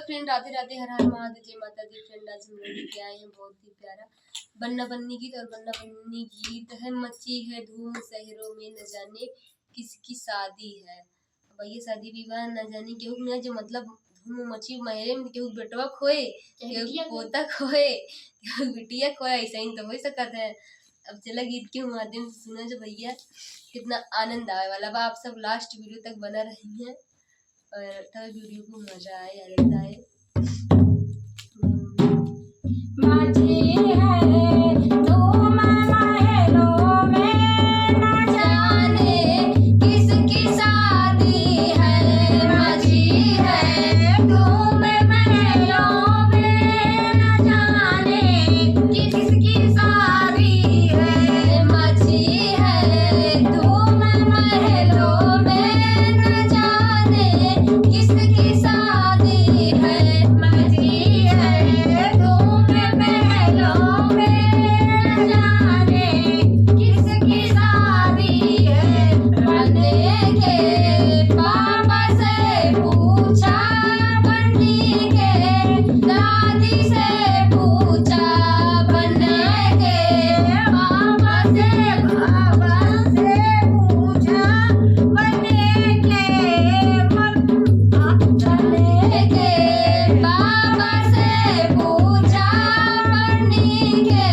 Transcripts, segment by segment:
Friend, Radhe Radhe, हर हर महादेव, जय माता दी। Friend, आज हम लोग लेके आए हैं बहुत ही प्यारा बन्ना बन्नी गीत। और बन्ना बन्नी गीत है मची है धूम शहरों में, न जाने किसकी शादी है। भैया शादी विवाह न जाने केहू में जो मतलब धूम मची महरे में, केहू बेटवा खोए, केहू पोता खोए, केहू बिटिया खोए, ऐसा ही तो हो सकता है। अब चला गीत के माध्यम से सुना जो भैया कितना आनंद आए वाला बा। आप सब लास्ट वीडियो तक बना रही हैं और तब वीडियो को मजा आए, आनंद आए। माझी है धूम महलों में, न जाने किसकी शादी है। माझी है धूम महलों में, न जाने किसकी शादी है। माझी है धूम महलों में, न जाने किसकी शादी है। माझी है धूम महलों में, न जाने किसकी शादी है। बनने के पापा से पूछा, बनने के दादी से पूछा, बनने के पापा से पूछा, बनने के बनने के पापा से पूछा, बनने के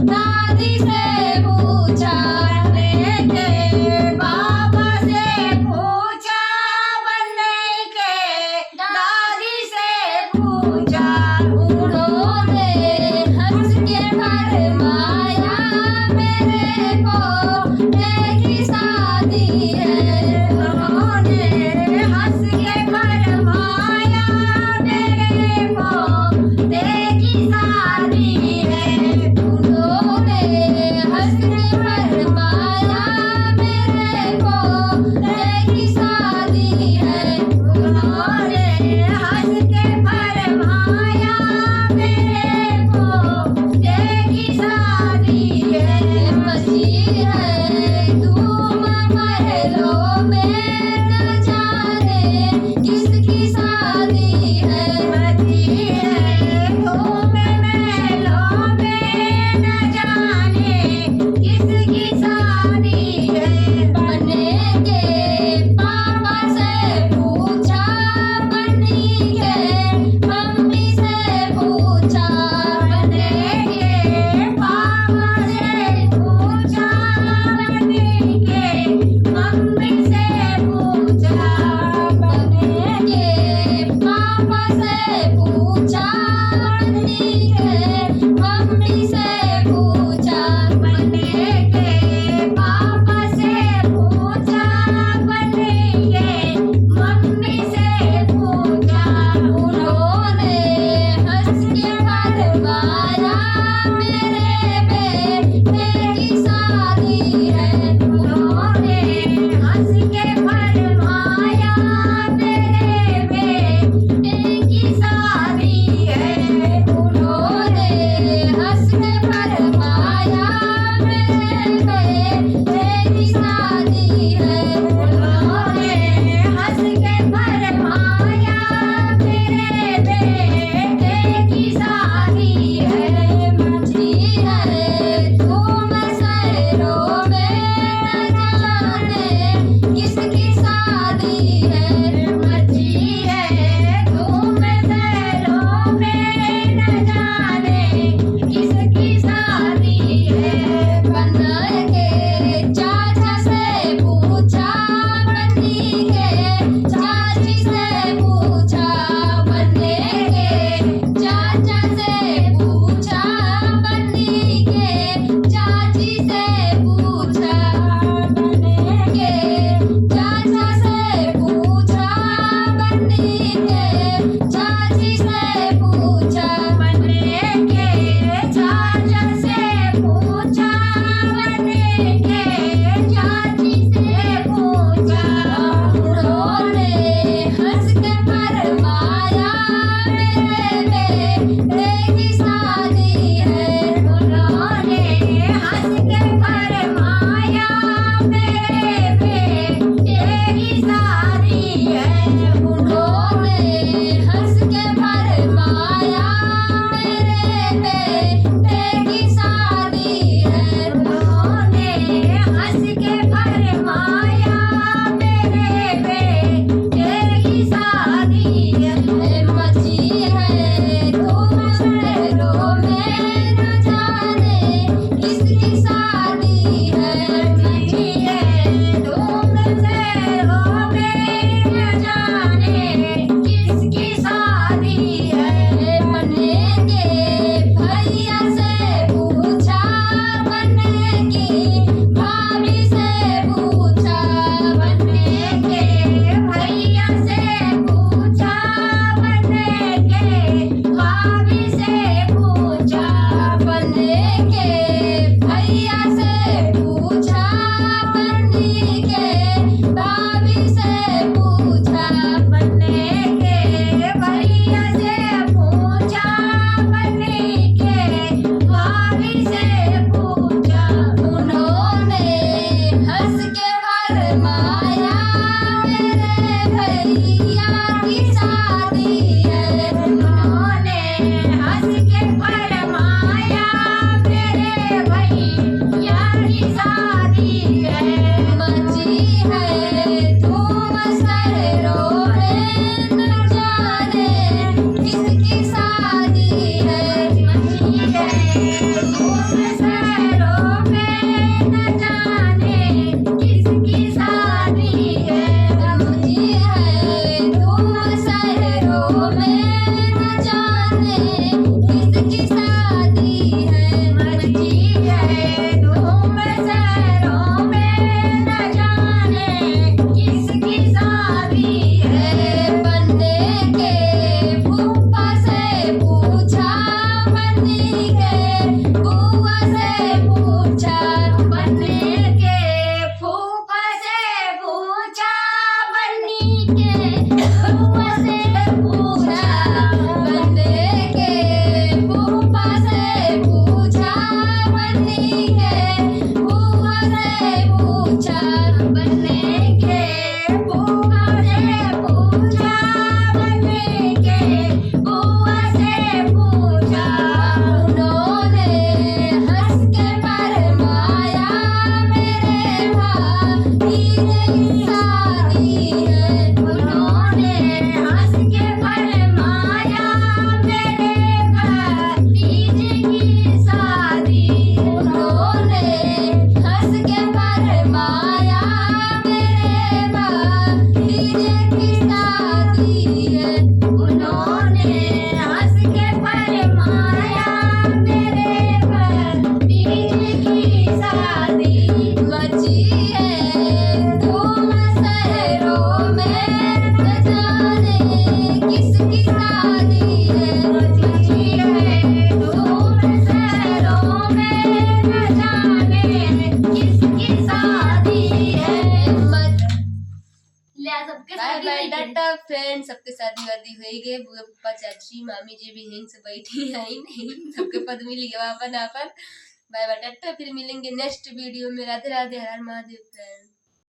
दादी से पूछा, बनने के पापा से पूछा, बनने के दादी से पूछा। उन्होंने हंस के फरमाया मेरे पोते की शादी है। उन्होंने हंस के फरमाया मेरे पोते की शादी है। उन्होंने हंस के फरमाया मेरे पोते की शादी है। उन्होंने हंस के फरमाया मेरे पोते की शादी है। मची है धूम महलों में, न जाने किसकी शादी है। मची है धूम महलों में, न जाने किसकी शादी है। बनने के पापा से पूछा, बनने के मम्मी से पूछा, बनने के पापा से पूछा, बनने के मम्मी से पूछा। बनने के पापा से पूछा, बनने के मम्मी से पूछा, बनने के पापा से पूछा, बनने के मम्मी से पूछा। उन्होंने हंस के फरमाया मेरे बेटे की शादी है। उन्होंने हंस के फरमाया मेरे बेटे की शादी फ्रेंड सबके शादी वादी हो गए, बुआ पप्पा चाची मामी जी भी यहीं से बैठी आई नहीं, सबके पद मिल गया अपन अपन। बाय बाय टाटा, फिर मिलेंगे नेक्स्ट वीडियो में। राधे राधे, हर हर महादेव फ्रेंड।